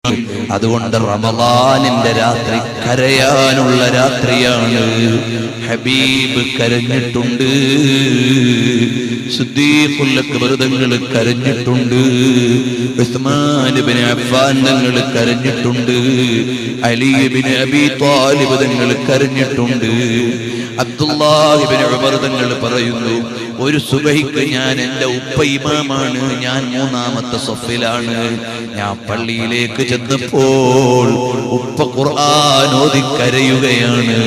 അതുകൊണ്ട് റമളാനിന്റെ രാത്രി കരയാനുള്ള രാത്രിയാണ്. ഹബീബ് കരഞ്ഞിട്ടുണ്ട്, സിദ്ദീഖുൽ അക്ബർ തങ്ങൾ കരഞ്ഞിട്ടുണ്ട്, ഉസ്മാൻ ഇബ്നു അഫ്ഫാൻ തങ്ങൾ കരഞ്ഞിട്ടുണ്ട്, അലി ഇബ്നു അബീ ത്വാലിബ് തങ്ങൾ കരഞ്ഞിട്ടുണ്ട്. അബ്ദുല്ലാഹ് ഇബ്നു ഉമർ തങ്ങൾ പറയുന്നു, ഒരു സുബഹിക്ക് ഞാൻ എൻ്റെ ഉപ്പ ഇമാമാണ്, ഞാൻ മൂന്നാമത്തെ സഫിലാണ്. ഞാൻ പള്ളിയിലേക്ക് ചെന്നപ്പോൾ ഉപ്പ ഖുർആൻ ഓതി കരയുകയാണ്.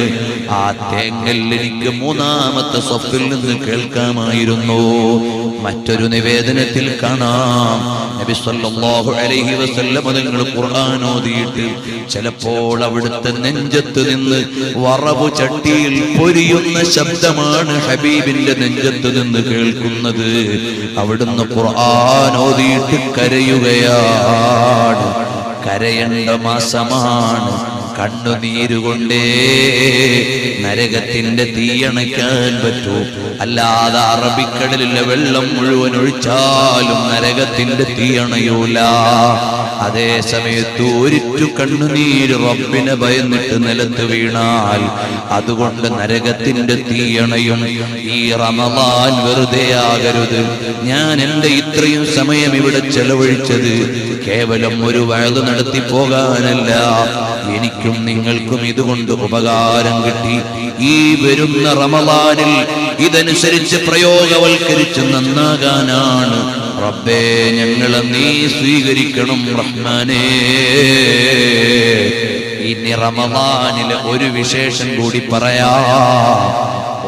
ആ തേങ്ങൽ എനിക്ക് മൂന്നാമത്തെ സഫിൽ നിന്ന് കേൾക്കാമായിരുന്നു. മറ്റൊരു നിവേദനത്തിൽ കാണാം, നബി സല്ലല്ലാഹു അലൈഹി വസല്ലം തങ്ങൾ ഖുർആൻ ഓതിയിട്ട് ചിലപ്പോൾ അവിടുത്തെ നെഞ്ചത്ത് നിന്ന് വറവ് ചട്ടിയിൽ പൊരിയുന്ന ശബ്ദമാണ് ഹബീബിന്റെ നെഞ്ചത്ത് നിന്ന് കേൾക്കുന്നത്. അവിടുന്ന് ഖുർആൻ ഓതിയിട്ട് കരയുകയാണ്. കരയേണ്ട മാസമാണ്. കണ്ണുനീരുകൊണ്ടേ നരകത്തിന്റെ തീയണയ്ക്കാൻ പറ്റൂ. അല്ലാതെ അറബിക്കടലിലെ വെള്ളം മുഴുവൻ ഒഴിച്ചാലും നരകത്തിന്റെ തീയണയൂല. അതേ സമയത്ത് ഒരിറ്റു കണ്ണുനീര് റബ്ബിനെ ഭയന്നിട്ട് നിലത്ത് വീണാൽ അതുകൊണ്ട് നരകത്തിന്റെ തീയണയും. ഈ റമളാൻ വെറുതെ ആകരുത്. ഞാൻ എൻ്റെ ഇത്രയും സമയം ഇവിടെ ചെലവഴിച്ചത് കേവലം ഒരു വഅദ് നടത്തി പോകാനല്ല, എനിക്കും നിങ്ങൾക്കും ഇതുകൊണ്ട് ഉപകാരം കിട്ടി. ഈ വരുന്ന റമളാനിൽ ഇതനുസരിച്ച് പ്രയോഗവൽക്കരിച്ച് നന്നാകാനാണ്. റബ്ബേ, ഞങ്ങളെ നീ സ്വീകരിക്കണം റഹ്മാനേ. ഇനി റമളാനിലെ ഒരു വിശേഷം കൂടി പറയാം.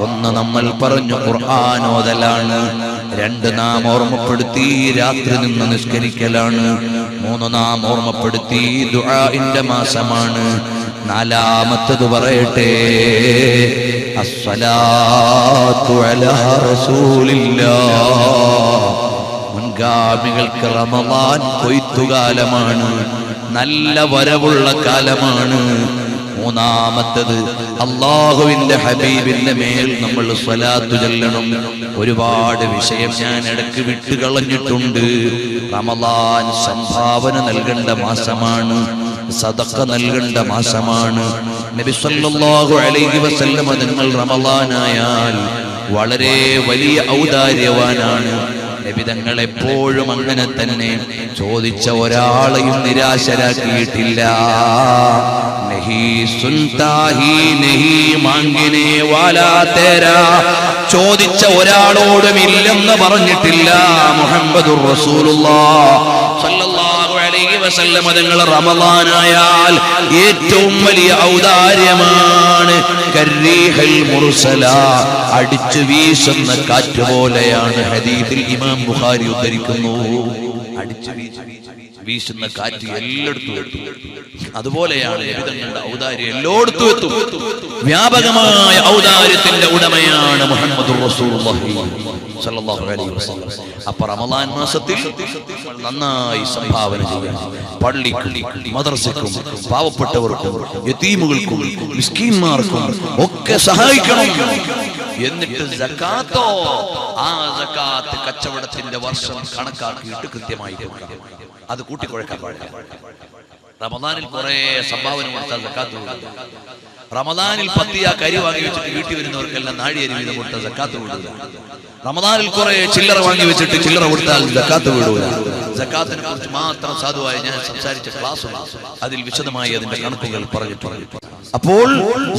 ഒന്ന്, നമ്മൾ പറഞ്ഞു ഖുർആൻ ഓതലാണ്. രണ്ട്, നാം ഓർമ്മപ്പെടുത്തി രാത്രി നിന്ന് നിസ്കരിക്കലാണ്. മൂന്ന്, നാം ഓർമ്മപ്പെടുത്തി ദുആഇന്റെ മാസമാണ്. നാലാമത്തത് പറയട്ടെ, അസ്സലാത്തു അലാ റസൂലില്ലാഹ്. മുൻഗാമികൾക്ക് റമളാൻ കൊയ്ത്തുകാലമാണ്, നല്ല വരവുള്ള കാലമാണ്. മൂന്നാമത്തത്, അല്ലാഹുവിന്റെ ഹബീബിന്റെ മേൽ നമ്മൾ സ്വലാത്ത് ചൊല്ലണം. ഒരുപാട് വിഷയം ഞാൻ ഇടയ്ക്ക് വിട്ടുകളഞ്ഞിട്ടുണ്ട്. റമളാൻ സംഭാവന നൽകേണ്ട മാസമാണ്, സദഖ നൽകേണ്ട മാസമാണ്. നബി സല്ലല്ലാഹു അലൈഹി വസല്ലം തങ്ങൾ റമളാനായാൽ വളരെ വലിയ ഔദാര്യവാനാണ്. നബി തങ്ങൾ എപ്പോഴും അങ്ങനെ തന്നെ, ചോദിച്ച ഒരാളെയും നിരാശരാക്കിയിട്ടില്ല. നഹി സുൻതാ ഹി നഹി മാംഗിനെ വാലാ തേരാ, ചോദിച്ച ഒരാളോടും ഇല്ലെന്ന് പറഞ്ഞിട്ടില്ല. മുഹമ്മദുർ റസൂലുള്ളാഹ് സല്ലല്ലാഹു അലൈഹി വസല്ലം തങ്ങൾ റമളാനായാൽ ഏറ്റവും വലിയ ഔദാര്യമാണ്. കർരീഹൽ മുർസല, അടിച്ചു വീശുന്ന കാറ്റ് പോലെയാണ്. ഹദീസിൽ ഇമാം ബുഖാരി ഉദ്ധരിക്കുന്നു. അടിച്ചു വീശുന്ന കാറ്റ് എല്ലായിടത്തും എത്തും. അതുപോലെയാണ് നബിതങ്ങളുടെ ഔദാര്യം എല്ലായിടത്തും എത്തും. വ്യാപകമായ ഔദാര്യത്തിന്റെ ഉടമയാണ് മുഹമ്മദുർ റസൂലുള്ളാഹി സല്ലല്ലാഹു അലൈഹി വസല്ലം. അപ്പോൾ റമളാൻ മാസത്തിൽ നന്നായി സംഭാവന ചെയ്യാൻ, പള്ളിക്കും മദ്രസയ്ക്കും പാവപ്പെട്ടവർക്കും യതീമുകൾക്കും മിസ്കീന്മാർക്കും ഒക്കെ സഹായിക്കണം. എന്നിട്ട് സകാത്തോ, ആ സകാത്ത് കച്ചവടത്തിന്റെ വർഷം കണക്കാക്കിയിട്ട് കൃത്യമായി കൊടുക്കണം. അത് കൂട്ടിക്കുഴക്കാൻ പാടില്ല. റമളാനിൽ കുറെ സംഭാവന കൊടുത്താൽ സകാത്ത് കൊടുക്കുക. റമളാനിൽ പത്തിയ കരി വാങ്ങി വെച്ചിട്ട് വീട്ടിൽ വരുന്നവർക്കെല്ലാം നാഴിയരി വീതം കൊടുത്താൽ സകാത്ത് കൊടുക്കുക. റമളാനിൽ കുറെ ചില്ലറ വാങ്ങി വെച്ചിട്ട് ചില്ലറ കൊടുത്താൽ സകാത്ത് വിടൂല. സകാത്തിനെ കുറിച്ച് മാത്രം സാധുവായി ഞാൻ സംസാരിച്ച ക്ലാസ് അതിൽ വിശദമായി അതിന്റെ കണക്കുകൾ പറഞ്ഞിട്ടുണ്ട്. അപ്പോൾ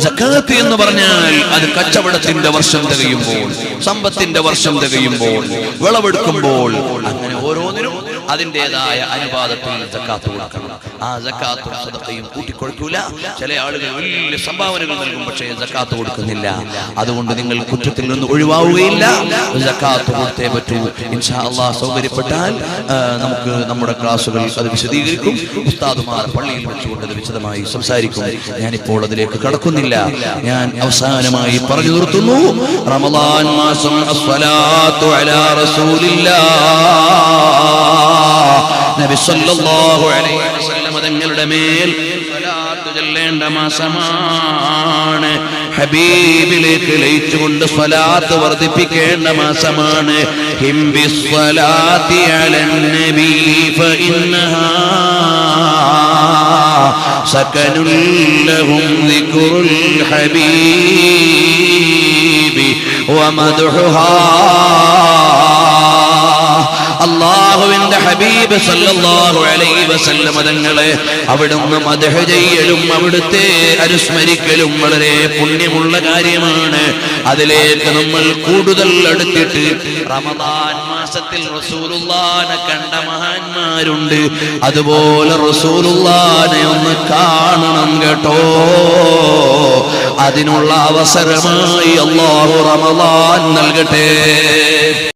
സകാത്ത് എന്ന് പറഞ്ഞാൽ അത് കച്ചവടത്തിന്റെ വർഷം തികയുമ്പോൾ, സമ്പത്തിന്റെ വർഷം തികയുമ്പോൾ, വിളവെടുക്കുമ്പോൾ, അങ്ങനെ ഓരോന്നിനും അതിൻ്റെതായ അനുപാതത്തിൽ സകാത്ത് കൊടുക്കണം. ആ സകാത്തും സദഖയും കൂട്ടിക്കൊടുക്കൂല. ചില ആളുകൾ വലിയ സംഭാവനകൾ നൽകും, പക്ഷേ സകാത്ത് കൊടുക്കുന്നില്ല. അതുകൊണ്ട് നിങ്ങൾ കുറ്റത്തിൽ നിന്ന് ഒഴിവാവുകയില്ല. സകാത്ത് കൊടുത്തേ പറ്റൂ. ഇൻഷാ അല്ലാഹ് സൗകര്യപ്പെട്ടാൽ നമുക്ക് നമ്മുടെ ക്ലാസുകൾ അത് വിശദീകരിക്കും. ഉസ്താദുമാർ പള്ളിയിൽ വെച്ചുകൊണ്ട് അത് വിശദമായി സംസാരിക്കും. ഞാനിപ്പോൾ അതിലേക്ക് കടക്കുന്നില്ല. ഞാൻ അവസാനമായി പറഞ്ഞു നിർത്തുന്നു. റമളാൻ മാസം അസ്സലാത്തു അലാ റസൂലില്ലാഹ്, നബി സല്ലല്ലാഹു അലൈഹി വസല്ലം തങ്ങളുടെ മേൽ സ്വലാത്ത് ചൊല്ലേണ്ട മാസമാണ്. ഹബീബിലേക്ക് ലയിച്ചുകൊണ്ട് സ്വലാത്ത് വർദ്ധിപ്പിക്കേണ്ട മാസമാണ്. ഹിം ബിസ്സലാത്തി അലൻ നബി ഫഇന്നഹാ സകനുൽ ലഹും ദിക്റുൽ ഹബീബി വമദ്ഹുഹാ. അല്ലാഹുവിന്റെ ഹബീബ് സല്ലല്ലാഹു അലൈഹി വസല്ലം തങ്ങളെ അവിടുന്ന് മദ്ഹ് ചെയ്യലും അവിടുത്തെ അനുസ്മരിക്കലും വളരെ പുണ്യമുള്ള കാര്യമാണ്. അതിലേക്ക് നമ്മൾ കൂടുതൽ അടുത്തിട്ട് റമദാൻ മാസത്തിൽ റസൂലുള്ളാഹിനെ കണ്ട മഹാന്മാരുണ്ട്. അതുപോലെ റസൂലുള്ളാഹിനെ ഒന്ന് കാണണം കേട്ടോ. അതിനുള്ള അവസരമായി അല്ലാഹു റമദാൻ നൽകട്ടെ.